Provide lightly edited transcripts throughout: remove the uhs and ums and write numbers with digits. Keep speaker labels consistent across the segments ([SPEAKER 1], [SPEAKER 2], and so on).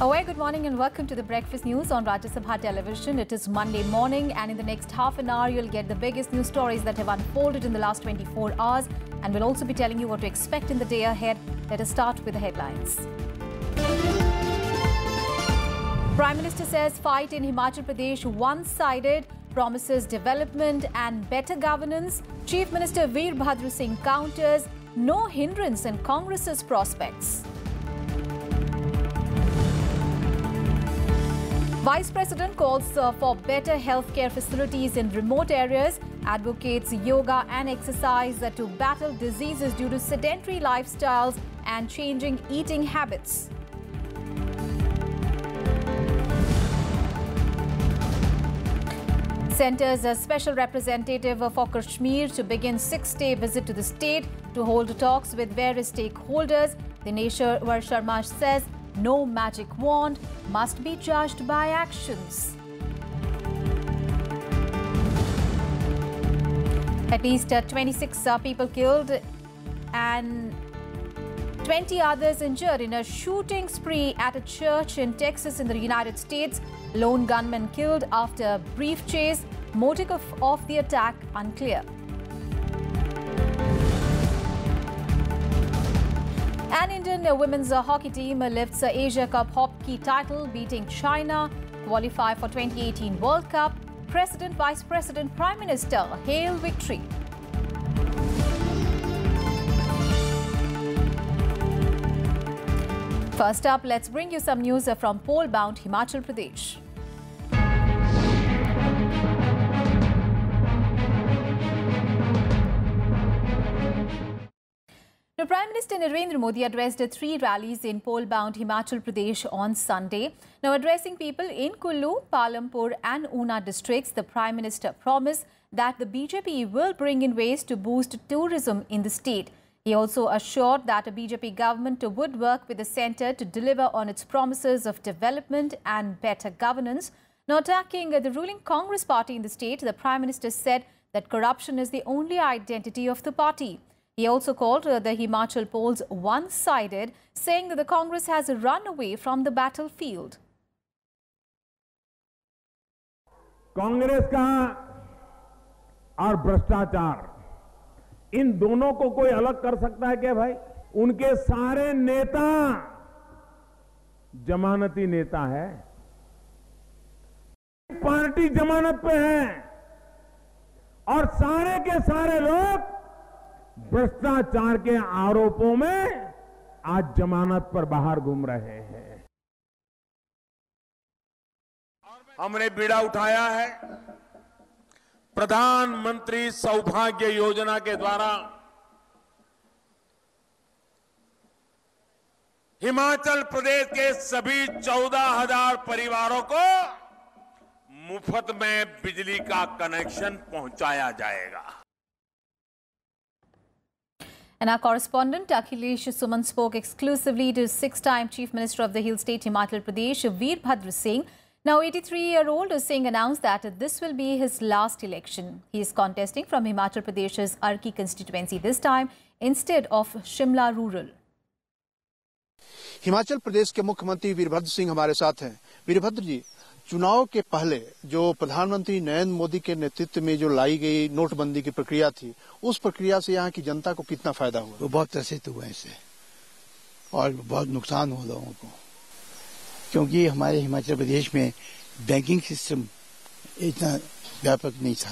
[SPEAKER 1] A very good morning and welcome to the breakfast news on Rajya Sabha television. It is Monday morning and in the next half an hour you'll get the biggest news stories that have unfolded in the last 24 hours, and we'll also be telling you what to expect in the day ahead. Let us start with the headlines. Prime Minister says fight in Himachal Pradesh one-sided, promises development and better governance. Chief Minister Veerbhadra Singh counters no hindrance in Congress's prospects. Vice President calls for better healthcare facilities in remote areas, advocates yoga and exercise to battle diseases due to sedentary lifestyles and changing eating habits. Centre's a special representative for Kashmir to begin 6-day visit to the state to hold talks with various stakeholders. Dineshwar Sharma says no magic wand, must be judged by actions. At least 26 people killed and 20 others injured in a shooting spree at a church in Texas in the United States. Lone gunman killed after a brief chase. Motive of the attack unclear. An Indian women's hockey team lifts Asia Cup hockey title, beating China, qualify for 2018 World Cup. President, Vice President, Prime Minister hail victory. First up, let's bring you some news from poll-bound Himachal Pradesh. Now, Prime Minister Narendra Modi addressed 3 rallies in poll-bound Himachal Pradesh on Sunday. Now, addressing people in Kullu, Palampur and Una districts, the Prime Minister promised that the BJP will bring in ways to boost tourism in the state. He also assured that a BJP government would work with the centre to deliver on its promises of development and better governance. Now, attacking the ruling Congress party in the state, the Prime Minister said that corruption is the only identity of the party. He also called the Himachal polls one-sided, saying that the Congress has run away from the battlefield.
[SPEAKER 2] Congress का और भ्रष्टाचार, इन दोनों को कोई अलग कर सकता है क्या भाई? उनके सारे नेता जमानती नेता है, पार्टी जमानत पे है और सारे के सारे लोग भ्रष्टाचार के आरोपों में आज जमानत पर बाहर घूम रहे हैं।
[SPEAKER 3] हमने बीड़ा उठाया है प्रधानमंत्री सौभाग्य योजना के द्वारा हिमाचल प्रदेश के सभी 14,000 परिवारों को मुफ्त में बिजली का कनेक्शन पहुंचाया जाएगा।
[SPEAKER 1] And our correspondent Akhilesh Suman spoke exclusively to 6-time Chief Minister of the Hill State Himachal Pradesh, Veerbhadra Singh. Now, 83-year-old Singh announced that this will be his last election. He is contesting from Himachal Pradesh's Arki constituency this time instead of Shimla rural.
[SPEAKER 4] Himachal Pradesh के मुख्यमंत्री वीरभद्र सिंह हमारे साथ हैं। वीरभद्र जी, चुनाव के पहले जो प्रधानमंत्री नरेंद्र मोदी के नेतृत्व में जो लाई गई नोटबंदी की प्रक्रिया थी, उस प्रक्रिया से यहाँ की जनता को कितना फायदा हुआ?
[SPEAKER 5] वो बहुत त्रसित हुआ इससे और बहुत नुकसान हुआ लोगों को, क्योंकि हमारे हिमाचल प्रदेश में बैंकिंग सिस्टम इतना व्यापक नहीं था।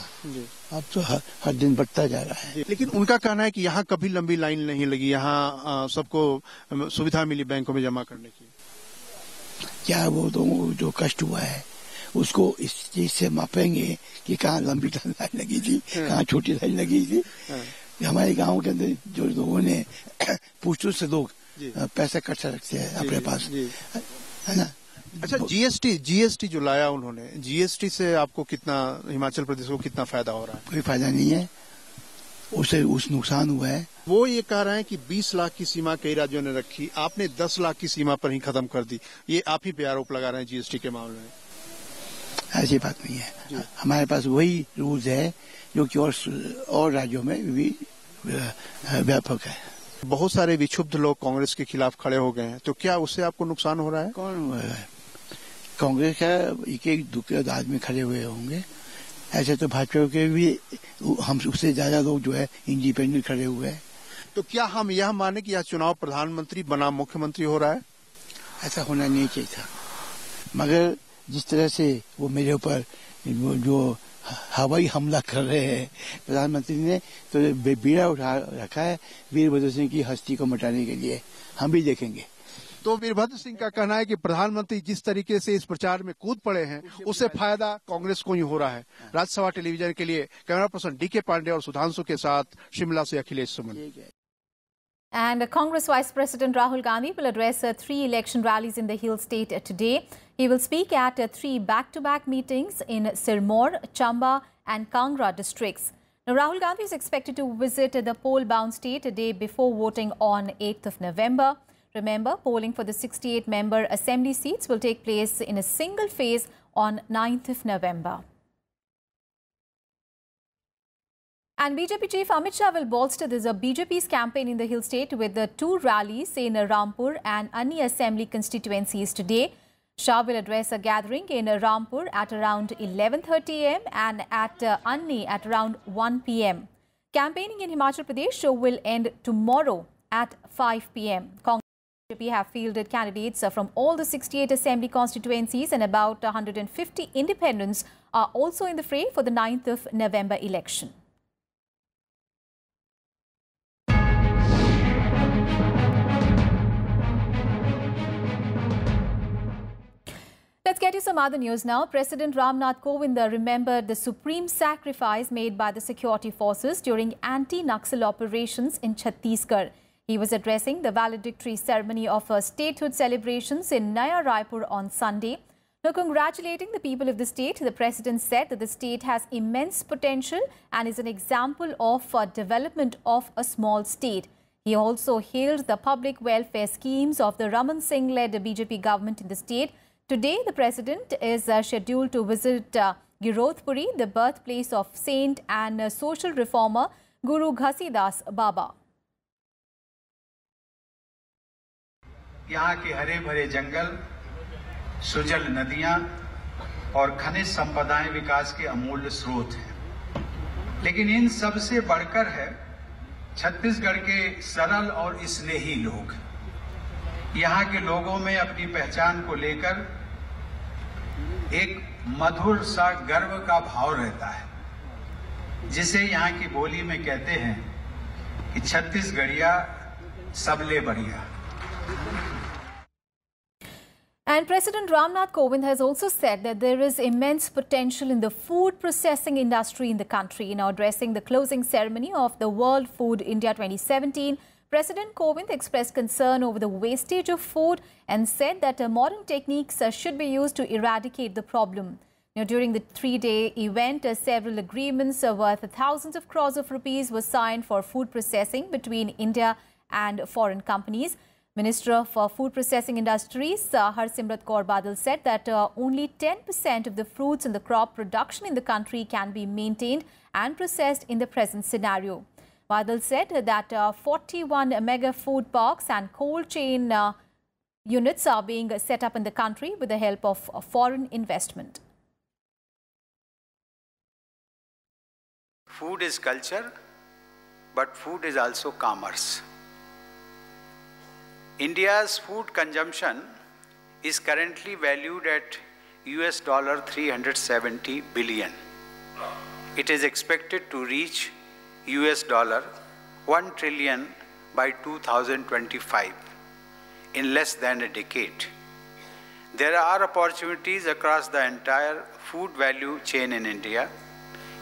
[SPEAKER 5] अब तो हर दिन बढ़ता जा रहा है।
[SPEAKER 4] लेकिन उनका कहना है कि यहाँ कभी लंबी लाइन नहीं लगी, यहाँ सबको सुविधा मिली बैंकों में जमा करने की।
[SPEAKER 5] क्या वो तो जो कष्ट हुआ है उसको इस चीज से मापेंगे कि कहाँ लंबी लाइन लगी थी, कहाँ छोटी लाइन लगी थी। हमारे गांव के अंदर जो लोगों ने पूछताछ से लोग पैसा इकट्ठा रखते हैं अपने पास, है ना।
[SPEAKER 4] अच्छा, जीएसटी जो लाया उन्होंने, जीएसटी से आपको कितना, हिमाचल प्रदेश को कितना फायदा हो रहा है?
[SPEAKER 5] कोई फायदा नहीं है, उससे नुकसान हुआ है।
[SPEAKER 4] वो ये कह रहे हैं कि 20 लाख की सीमा कई राज्यों ने रखी, आपने 10 लाख की सीमा पर ही खत्म कर दी। ये आप ही पे आरोप लगा रहे हैं जीएसटी के मामले में।
[SPEAKER 5] ऐसी बात नहीं है, हमारे पास वही रूल्स है जो कि और राज्यों में भी व्यापक है।
[SPEAKER 4] बहुत सारे विक्षुब्ध लोग कांग्रेस के खिलाफ खड़े हो गए हैं, तो क्या उससे आपको नुकसान हो रहा है?
[SPEAKER 5] कौन हो रहा है? कांग्रेस का एक दुखी आदमी खड़े हुए होंगे, ऐसे तो भाजपा के भी हम उससे ज्यादा लोग जो है इंडिपेंडेंट खड़े हुए हैं।
[SPEAKER 4] तो क्या हम यह माने कि यह चुनाव प्रधानमंत्री बना मुख्यमंत्री हो रहा है?
[SPEAKER 5] ऐसा होना नहीं चाहिए था, मगर जिस तरह से वो मेरे ऊपर जो हवाई हमला कर रहे हैं प्रधानमंत्री ने, तो बीड़ा उठा रखा है वीरभद्र सिंह की हस्ती को मिटाने के लिए। हम भी देखेंगे।
[SPEAKER 4] तो वीरभद्र सिंह का कहना है कि प्रधानमंत्री जिस तरीके से इस प्रचार में कूद पड़े हैं, उससे फायदा कांग्रेस को ही हो रहा है। राज्यसभा टेलीविजन के लिए कैमरा पर्सन डीके पांडे और सुधांशु के साथ शिमला से अखिलेश सुमन।
[SPEAKER 1] And Congress Vice President Rahul Gandhi will address 3 election rallies in the Hill State today. He will speak at 3 back-to-back meetings in Sirmaur, Chamba and Kangra districts. Now, Rahul Gandhi is expected to visit the poll-bound state a day before voting on 8th of November. Remember, polling for the 68-member assembly seats will take place in a single phase on 9th of November. And BJP chief Amit Shah will bolster BJP's campaign in the Hill State with the 2 rallies in Rampur and Anni assembly constituencies today. Shah will address a gathering in Rampur at around 11:30 am and at Anni at around 1 pm. Campaigning in Himachal Pradesh will end tomorrow at 5 pm. Congress and BJP have fielded candidates from all the 68 assembly constituencies, and about 150 independents are also in the fray for the 9th of November election. Let's get to some other news now. President Ramnath Kovind remembered the supreme sacrifice made by the security forces during anti-Naxal operations in Chhattisgarh. He was addressing the valedictory ceremony of statehood celebrations in Naya Raipur on Sunday. Now, congratulating the people of the state, the president said that the state has immense potential and is an example of development of a small state. He also hailed the public welfare schemes of the Raman Singh-led BJP government in the state. Today, the president is scheduled to visit Girodhpuri, the birthplace of saint and social reformer Guru Ghasidas Baba.
[SPEAKER 6] यहाँ के हरे भरे जंगल, सुजल नदियां और खनिज संपदाएं विकास के अमूल्य स्रोत हैं। लेकिन इन सब से बढ़कर है छत्तीसगढ़ के सरल और स्नेही लोग। यहाँ के लोगों में अपनी पहचान को लेकर एक मधुर सा गर्व का भाव रहता है, जिसे यहाँ की बोली में कहते हैं कि छत्तीसगढ़िया सबले बढ़िया।
[SPEAKER 1] And President Ramnath Kovind has also said that there is immense potential in the food processing industry in the country. Now, addressing the closing ceremony of the World Food India 2017, President Kovind expressed concern over the wastage of food and said that modern techniques should be used to eradicate the problem. Now, during the 3-day event, several agreements worth thousands of crores of rupees were signed for food processing between India and foreign companies. Minister of Food Processing Industries, Harsimrat Kaur Badal, said that only 10% of the fruits and the crop production in the country can be maintained and processed in the present scenario. Badal said that 41 mega food parks and cold chain units are being set up in the country with the help of foreign investment.
[SPEAKER 6] Food is culture, but food is also commerce. India's food consumption is currently valued at US $370 billion. It is expected to reach US $1 trillion by 2025, in less than a decade. There are opportunities across the entire food value chain in India,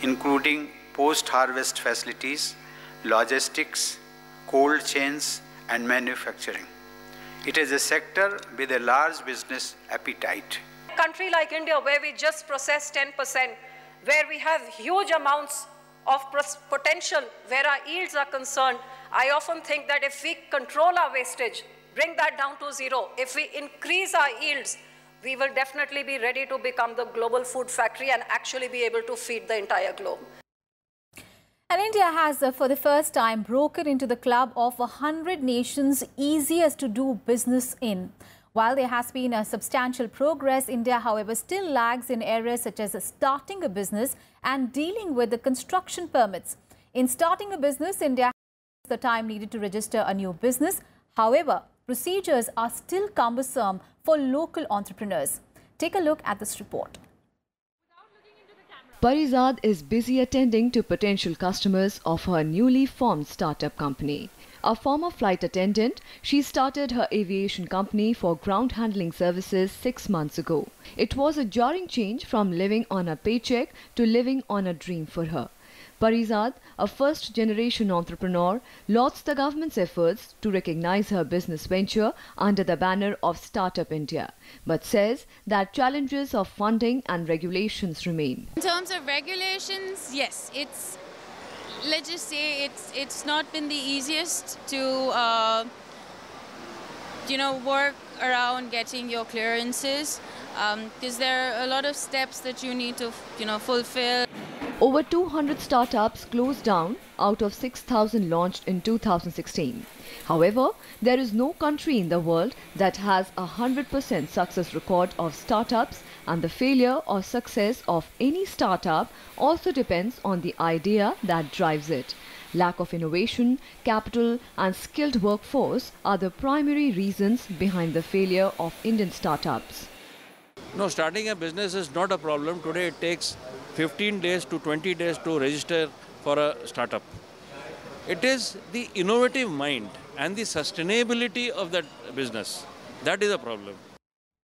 [SPEAKER 6] including post-harvest facilities, logistics, cold chains, and manufacturing. It is a sector with a large business appetite.
[SPEAKER 7] A country like India, where we just process 10%, where we have huge amounts of potential, where our yields are concerned, I often think that if we control our wastage, bring that down to zero, if we increase our yields, we will definitely be ready to become the global food factory and actually be able to feed the entire globe.
[SPEAKER 1] And India has, for the first time, broken into the club of 100 nations easiest to do business in. While there has been a substantial progress, India, however, still lags in areas such as starting a business and dealing with the construction permits. In starting a business, India has the time needed to register a new business. However, procedures are still cumbersome for local entrepreneurs. Take a look at this report.
[SPEAKER 8] Parizad is busy attending to potential customers of her newly formed startup company. A former flight attendant, she started her aviation company for ground handling services 6 months ago. It was a jarring change from living on a paycheck to living on a dream for her. Parizad, a first-generation entrepreneur, lauds the government's efforts to recognize her business venture under the banner of Startup India, but says that challenges of funding and regulations remain.
[SPEAKER 9] In terms of regulations, yes, let's just say it's not been the easiest to work around getting your clearances, because there are a lot of steps that you need to fulfill.
[SPEAKER 8] Over 200 startups closed down out of 6,000 launched in 2016. However, there is no country in the world that has a 100% success record of startups, and the failure or success of any startup also depends on the idea that drives it. Lack of innovation, capital and skilled workforce are the primary reasons behind the failure of Indian startups.
[SPEAKER 10] No, starting a business is not a problem. Today it takes 15 days to 20 days to register for a startup. It is the innovative mind and the sustainability of that business that is a problem.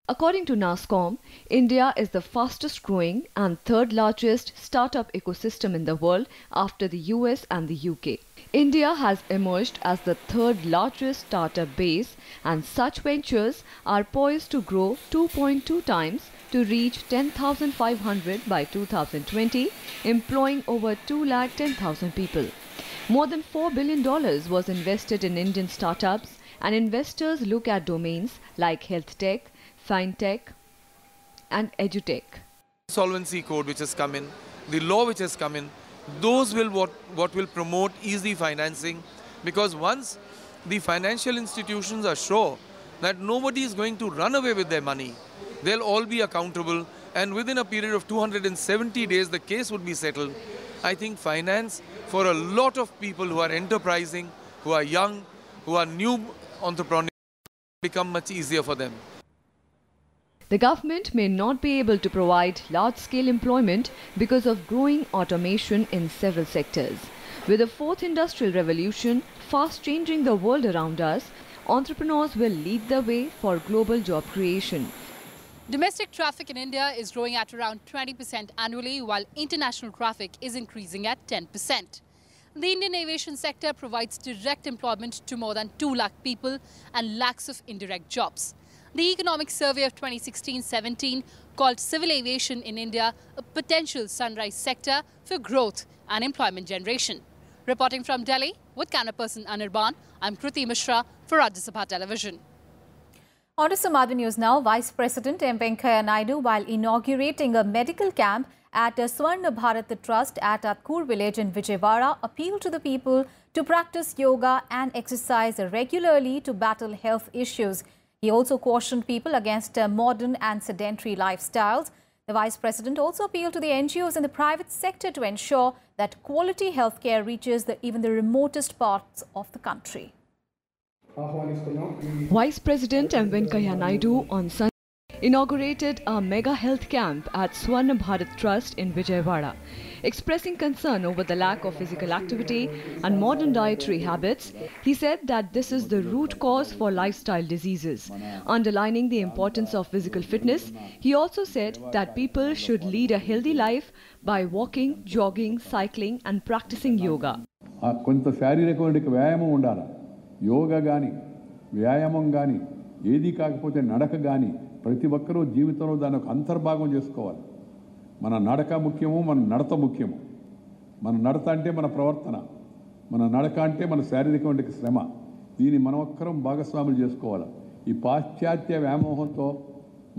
[SPEAKER 8] According to NASSCOM, India is the fastest growing and third largest startup ecosystem in the world after the US and the UK. India has emerged as the third largest startup base, and such ventures are poised to grow 2.2 times to reach 10,500 by 2020, employing over 210,000 people. More than $4 billion was invested in Indian startups, and investors look at domains like health tech, fintech and edutech.
[SPEAKER 11] Solvency code which has come in, the law which has come in, those will what will promote easy financing, because once the financial institutions are sure that nobody is going to run away with their money, they'll all be accountable, and within a period of 270 days the case would be settled. I think finance for a lot of people who are enterprising, who are young, who are new entrepreneurs, become much easier for them.
[SPEAKER 8] The government may not be able to provide large-scale employment because of growing automation in several sectors. With the fourth industrial revolution fast changing the world around us, entrepreneurs will lead the way for global job creation.
[SPEAKER 12] Domestic traffic in India is growing at around 20% annually, while international traffic is increasing at 10%. The Indian aviation sector provides direct employment to more than 2 lakh people and lakhs of indirect jobs. The Economic Survey of 2016-17 called civil aviation in India a potential sunrise sector for growth and employment generation. Reporting from Delhi with camera person Anirban, I'm Kriti Mishra for Rajya Sabha Television.
[SPEAKER 1] On to some other news now. Vice President M. Venkaiah Naidu, while inaugurating a medical camp at Swarna Bharat Trust at Atkur village in Vijayawada, appealed to the people to practice yoga and exercise regularly to battle health issues. He also cautioned people against modern and sedentary lifestyles. The Vice President also appealed to the NGOs in the private sector to ensure that quality healthcare reaches even the remotest parts of the country.
[SPEAKER 8] Vice President M. Venkaiah Naidu on Sunday inaugurated a mega health camp at Swarna Bharat Trust in Vijayawada. Expressing concern over the lack of physical activity and modern dietary habits, he said that this is the root cause for lifestyle diseases. Underlining the importance of physical fitness, he also said that people should lead a healthy life by walking, jogging, cycling and practicing yoga.
[SPEAKER 13] Yoga కానీ వ్యాయామం కానీ ఏది కాకపోతే నడక కానీ ప్రతి ఒక్కరూ జీవితంలో దాని ఒక అంతర్భాగం చేసుకోవాలి. మన నడక ముఖ్యము, మన నడత ముఖ్యము. మన నడత అంటే మన ప్రవర్తన, మన నడక అంటే మన శారీరకమైన శ్రమ. దీన్ని మనం ఒక్కరం భాగస్వాములు చేసుకోవాలి. ఈ పాశ్చాత్య వ్యామోహంతో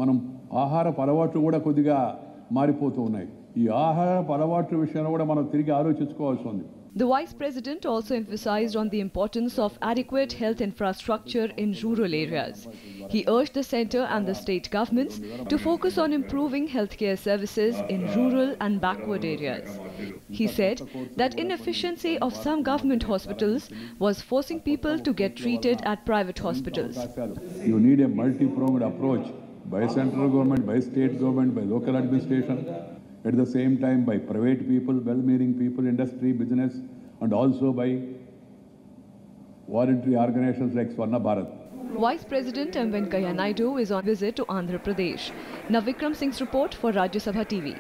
[SPEAKER 13] మనం ఆహారపు అలవాట్లు కూడా కొద్దిగా మారిపోతూ ఉన్నాయి. ఈ ఆహారపు అలవాట్ల విషయంలో కూడా మనం తిరిగి ఆలోచించుకోవాల్సి ఉంది.
[SPEAKER 8] The Vice President also emphasized on the importance of adequate health infrastructure in rural areas. He urged the centre and the state governments to focus on improving healthcare services in rural and backward areas. He said that inefficiency of some government hospitals was forcing people to get treated at private hospitals.
[SPEAKER 13] You need a multi-pronged approach by central government, by state government, by local administration, at the same time by private people, well-meaning people, industry, business, and also by voluntary organizations like Swarna Bharat.
[SPEAKER 8] Vice President M. Venkaiah Naidu is on visit to Andhra Pradesh. Now Vikram Singh's report for Rajya Sabha TV.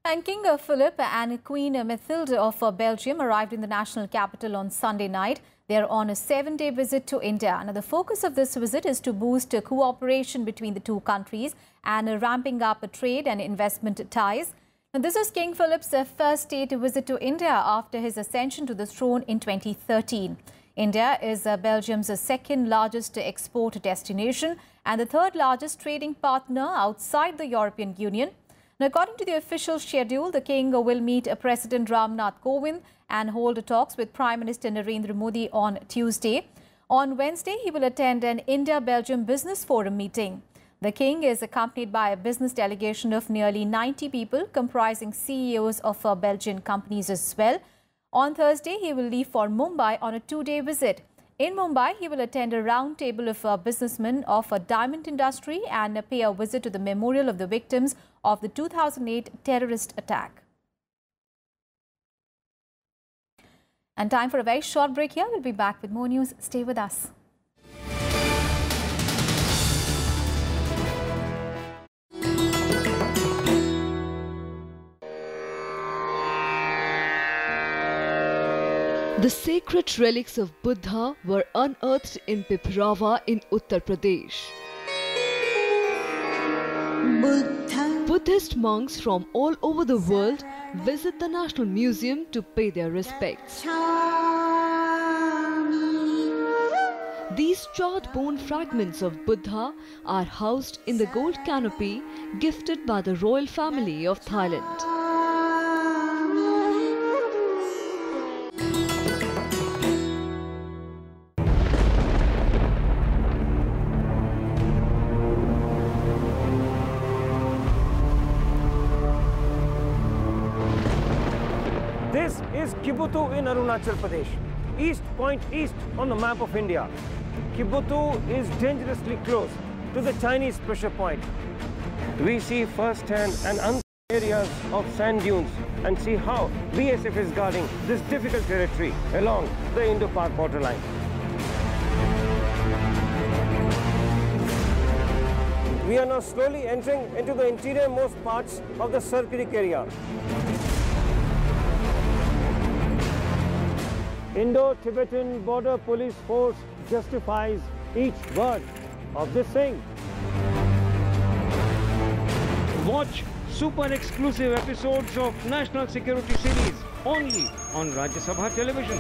[SPEAKER 1] And King Philip and Queen Mathilde of Belgium arrived in the national capital on Sunday night. They are on a 7-day visit to India. Now, the focus of this visit is to boost cooperation between the two countries and ramping up trade and investment ties. Now, this is King Philip's first state visit to India after his ascension to the throne in 2013. India is Belgium's second largest export destination and the third largest trading partner outside the European Union. Now, according to the official schedule, the King will meet President Ramnath Kovind and hold talks with Prime Minister Narendra Modi on Tuesday. On Wednesday, he will attend an India-Belgium Business Forum meeting. The King is accompanied by a business delegation of nearly 90 people, comprising CEOs of Belgian companies as well. On Thursday, he will leave for Mumbai on a 2-day visit. In Mumbai, he will attend a round table of businessmen of a diamond industry and pay a visit to the memorial of the victims of the 2008 terrorist attack. And time for a very short break here. We'll be back with more news. Stay with us.
[SPEAKER 8] The sacred relics of Buddha were unearthed in Piprava in Uttar Pradesh. Buddhist monks from all over the world visit the National Museum to pay their respects. These charred bone fragments of Buddha are housed in the gold canopy gifted by the royal family of Thailand.
[SPEAKER 14] This is Kibutu in Arunachal Pradesh, East Point East on the map of India. Kibutu is dangerously close to the Chinese pressure point. We see first-hand and unsafe areas of sand dunes and see how BSF is guarding this difficult territory along the Indo-Pak borderline. We are now slowly entering into the interior-most parts of the Sir Creek area. Indo-Tibetan Border Police Force justifies each word of this saying. Watch super exclusive episodes of National Security Series only on Rajya Sabha television.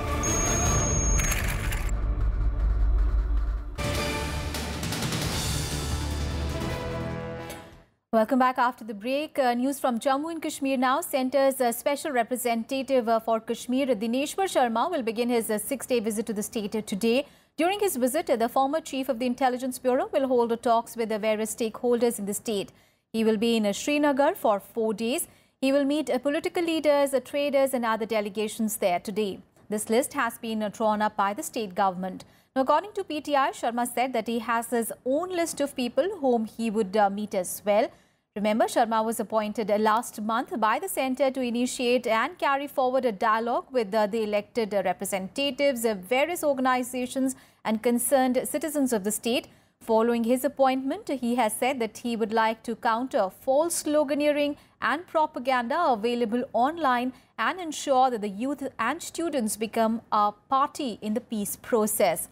[SPEAKER 1] Welcome back after the break. News from Jammu and Kashmir now. Centre's Special Representative for Kashmir, Dineshwar Sharma, will begin his 6-day visit to the state today. During his visit, the former chief of the Intelligence Bureau will hold talks with the various stakeholders in the state. He will be in Srinagar for 4 days. He will meet political leaders, traders and other delegations there today. This list has been drawn up by the state government. Now, according to PTI, Sharma said that he has his own list of people whom he would meet as well. Remember, Sharma was appointed last month by the centre to initiate and carry forward a dialogue with the elected representatives of various organizations and concerned citizens of the state. Following his appointment, he has said that he would like to counter false sloganeering and propaganda available online and ensure that the youth and students become a party in the peace process.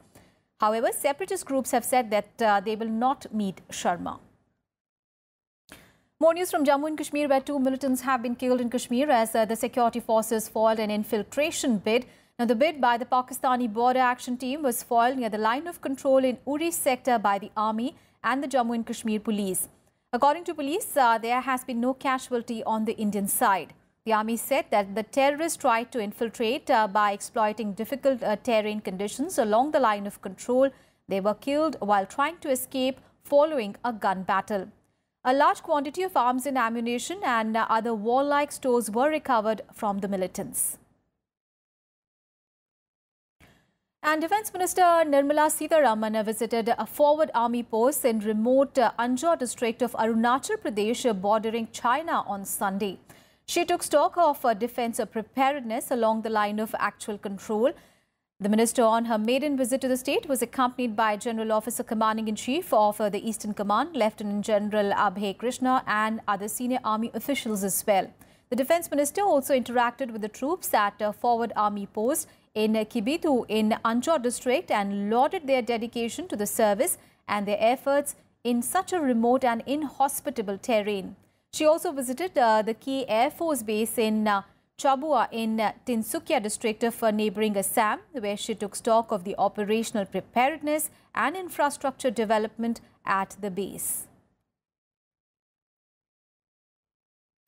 [SPEAKER 1] However, separatist groups have said that they will not meet Sharma. More news from Jammu and Kashmir, where 2 militants have been killed in Kashmir as the security forces foiled an infiltration bid. Now, the bid by the Pakistani Border Action Team was foiled near the line of control in Uri sector by the Army and the Jammu and Kashmir police. According to police, there has been no casualty on the Indian side. The army said that the terrorists tried to infiltrate by exploiting difficult terrain conditions along the line of control. They were killed while trying to escape following a gun battle. A large quantity of arms and ammunition and other warlike stores were recovered from the militants. And Defence Minister Nirmala Sitharaman visited a forward army post in remote Anjar district of Arunachal Pradesh bordering China on Sunday. She took stock of defence preparedness along the line of actual control. The minister on her maiden visit to the state was accompanied by General Officer Commanding-in-Chief of the Eastern Command, Lieutenant General Abhay Krishna, and other senior army officials as well. The Defence Minister also interacted with the troops at a forward army post in Kibitu in Anjar district and lauded their dedication to the service and their efforts in such a remote and inhospitable terrain. She also visited the key Air Force base in Chabua in Tinsukia district of neighbouring Assam, where she took stock of the operational preparedness and infrastructure development at the base.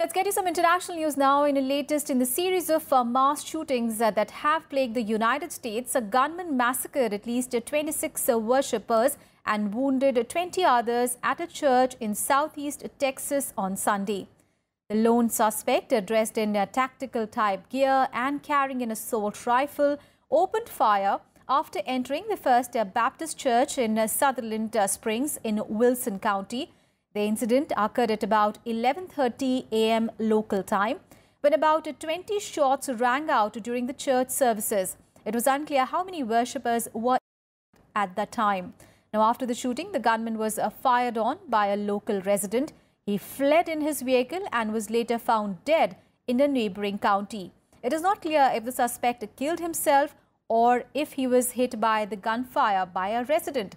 [SPEAKER 1] Let's get you some international news now. In the latest in the series of mass shootings that have plagued the United States, a gunman massacred at least 26 worshippers and wounded 20 others at a church in southeast Texas on Sunday. The lone suspect, dressed in tactical type gear and carrying an assault rifle, opened fire after entering the First Baptist Church in Sutherland Springs in Wilson County. The incident occurred at about 11:30 a.m. local time, when about 20 shots rang out during the church services. It was unclear how many worshippers were at that time. Now, after the shooting, the gunman was fired on by a local resident. He fled in his vehicle and was later found dead in a neighbouring county. It is not clear if the suspect killed himself or if he was hit by the gunfire by a resident.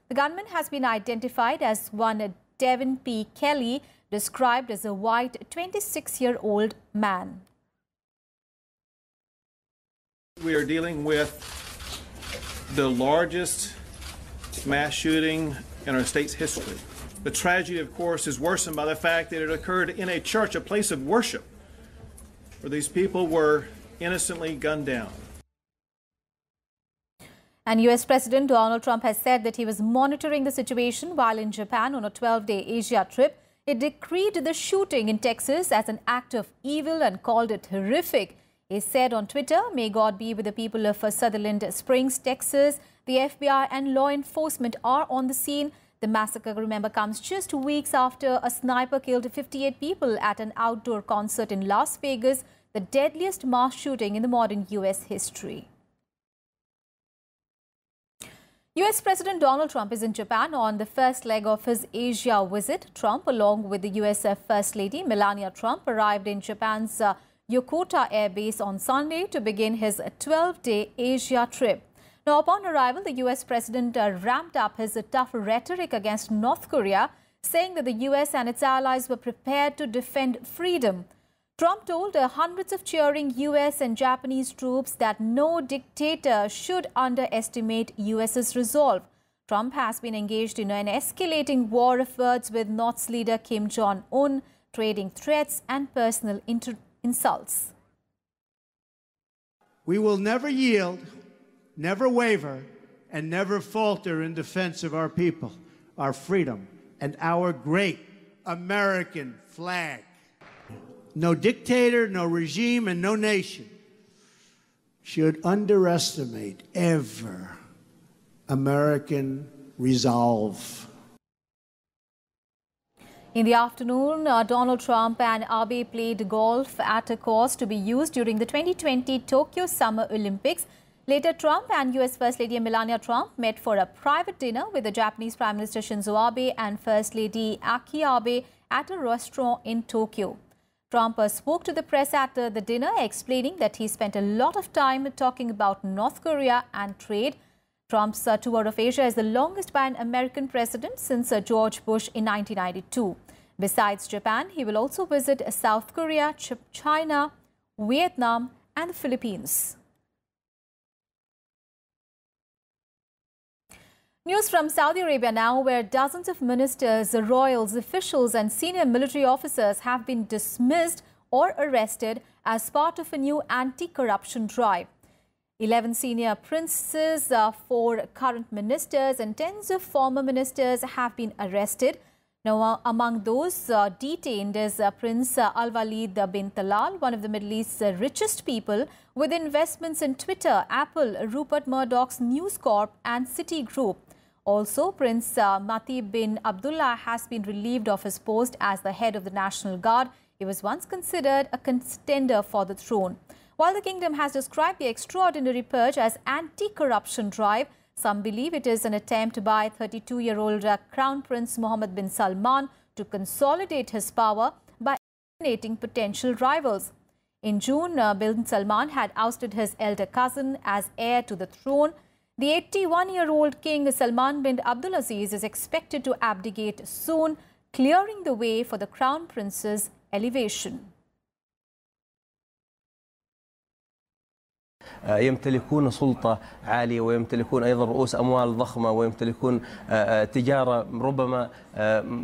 [SPEAKER 1] The gunman has been identified as one Devin P. Kelly, described as a white 26-year-old man.
[SPEAKER 15] We are dealing with the largest mass shooting in our state's history. The tragedy, of course, is worsened by the fact that it occurred in a church, a place of worship, where these people were innocently gunned down.
[SPEAKER 1] And US President Donald Trump has said that he was monitoring the situation while in Japan on a 12-day Asia trip. He decreed the shooting in Texas as an act of evil and called it horrific. He said on Twitter, "May God be with the people of Sutherland Springs, Texas. The FBI and law enforcement are on the scene." The massacre, remember, comes just weeks after a sniper killed 58 people at an outdoor concert in Las Vegas, the deadliest mass shooting in the modern US history. US President Donald Trump is in Japan on the first leg of his Asia visit. Trump, along with the US First Lady Melania Trump, arrived in Japan's Yokota Air Base on Sunday to begin his 12-day Asia trip. Now, upon arrival, the US President ramped up his tough rhetoric against North Korea, saying that the US and its allies were prepared to defend freedom. Trump told hundreds of cheering US and Japanese troops that no dictator should underestimate US's resolve. Trump has been engaged in an escalating war of words with North's leader Kim Jong-un, trading threats and personal insults.
[SPEAKER 16] We will never yield, never waver, and never falter in defense of our people, our freedom, and our great American flag. No dictator, no regime, and no nation should underestimate ever American resolve.
[SPEAKER 1] In the afternoon, Donald Trump and Abe played golf at a course to be used during the 2020 Tokyo Summer Olympics. Later, Trump and US First Lady Melania Trump met for a private dinner with the Japanese Prime Minister Shinzo Abe and First Lady Aki Abe at a restaurant in Tokyo. Trump spoke to the press at the dinner, explaining that he spent a lot of time talking about North Korea and trade. Trump's tour of Asia is the longest by an American president since George Bush in 1992. Besides Japan, he will also visit South Korea, China, Vietnam and the Philippines. News from Saudi Arabia now, where dozens of ministers, royals, officials and senior military officers have been dismissed or arrested as part of a new anti-corruption drive. 11 senior princes, 4 current ministers and tens of former ministers have been arrested. Now, among those detained is Prince Al-Walid bin Talal, one of the Middle East's richest people with investments in Twitter, Apple, Rupert Murdoch's News Corp and Citigroup. Also, Prince Matib bin Abdullah has been relieved of his post as the head of the National Guard. He was once considered a contender for the throne. While the kingdom has described the extraordinary purge as anti-corruption drive, some believe it is an attempt by 32-year-old Crown Prince Mohammed bin Salman to consolidate his power by eliminating potential rivals. In June, bin Salman had ousted his elder cousin as heir to the throne. The 81-year-old King Salman bin Abdulaziz is expected to abdicate soon, clearing the way for the Crown Prince's elevation.
[SPEAKER 17] يمتلكون سلطة عالية ويمتلكون أيضا رؤوس أموال ضخمة ويمتلكون تجارة ربما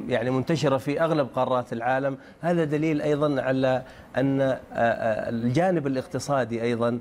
[SPEAKER 17] يعني منتشرة في أغلب قارات العالم. هذا دليل أيضا على أن الجانب الاقتصادي أيضا.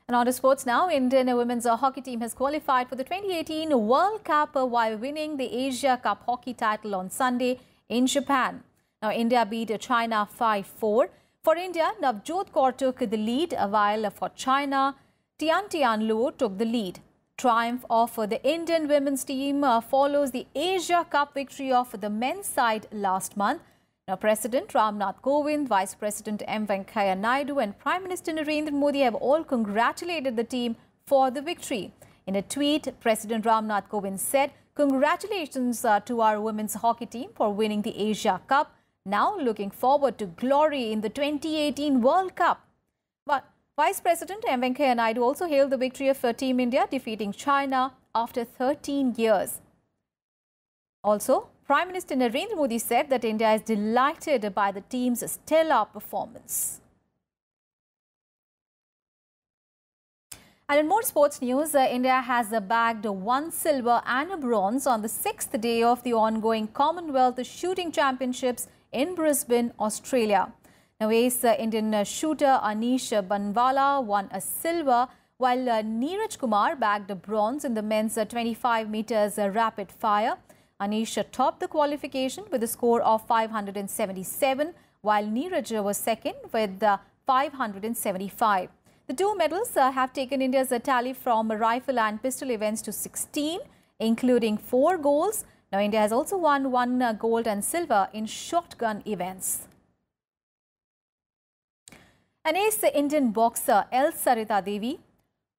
[SPEAKER 1] And on to sports now, Indian women's hockey team has qualified for the 2018 World Cup while winning the Asia Cup hockey title on Sunday in Japan. Now, India beat China 5-4. For India, Navjot Kaur took the lead, while for China, Tian Tianluo took the lead. Triumph of the Indian women's team follows the Asia Cup victory of the men's side last month. Now, President Ramnath Kovind, Vice President M. Venkaiah Naidu and Prime Minister Narendra Modi have all congratulated the team for the victory. In a tweet, President Ramnath Kovind said, "Congratulations to our women's hockey team for winning the Asia Cup. Now looking forward to glory in the 2018 World Cup." But Vice President M. Venkaiah Naidu also hailed the victory of Team India, defeating China after 13 years. Also, Prime Minister Narendra Modi said that India is delighted by the team's stellar performance. And in more sports news, India has bagged 1 silver and a bronze on the 6th day of the ongoing Commonwealth Shooting Championships in Brisbane, Australia. Now, ace Indian shooter Anish Banwala won a silver, while Neeraj Kumar bagged a bronze in the men's 25 meters rapid fire. Anish topped the qualification with a score of 577, while Neeraj was second with 575. The two medals have taken India's tally from rifle and pistol events to 16, including 4 golds. Now, India has also won 1 gold and silver in shotgun events. An ace Indian boxer L. Sarita Devi,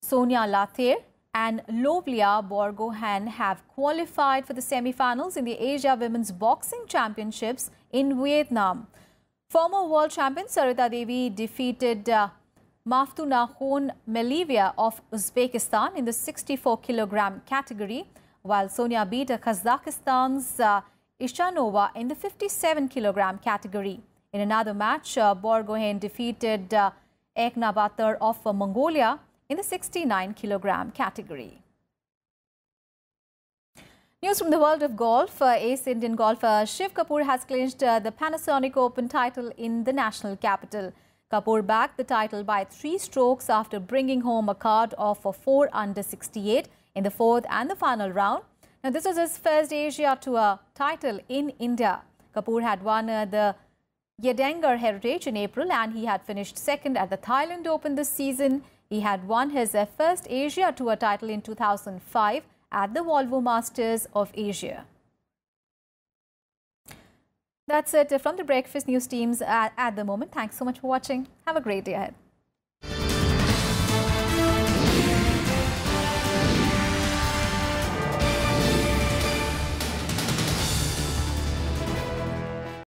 [SPEAKER 1] Sonia Lather and Lovlia Borgohan have qualified for the semi-finals in the Asia Women's Boxing Championships in Vietnam. Former world champion Sarita Devi defeated Maftunahon Melivia of Uzbekistan in the 64-kilogram category, while Sonia beat Kazakhstan's Ishanova in the 57-kilogram category. In another match, Borgohan defeated Eknabatar of Mongolia in the 69-kilogram category. News from the world of golf. Ace Indian golfer Shiv Kapoor has clinched the Panasonic Open title in the national capital. Kapoor bagged the title by 3 strokes after bringing home a card of 4 under 68 in the 4th and the final round. Now, this was his first Asia Tour title in India. Kapoor had won the Yedangar Heritage in April and he had finished second at the Thailand Open this season. He had won his first Asia Tour title in 2005 at the Volvo Masters of Asia. That's it from the Breakfast News teams at the moment. Thanks so much for watching. Have a great day ahead.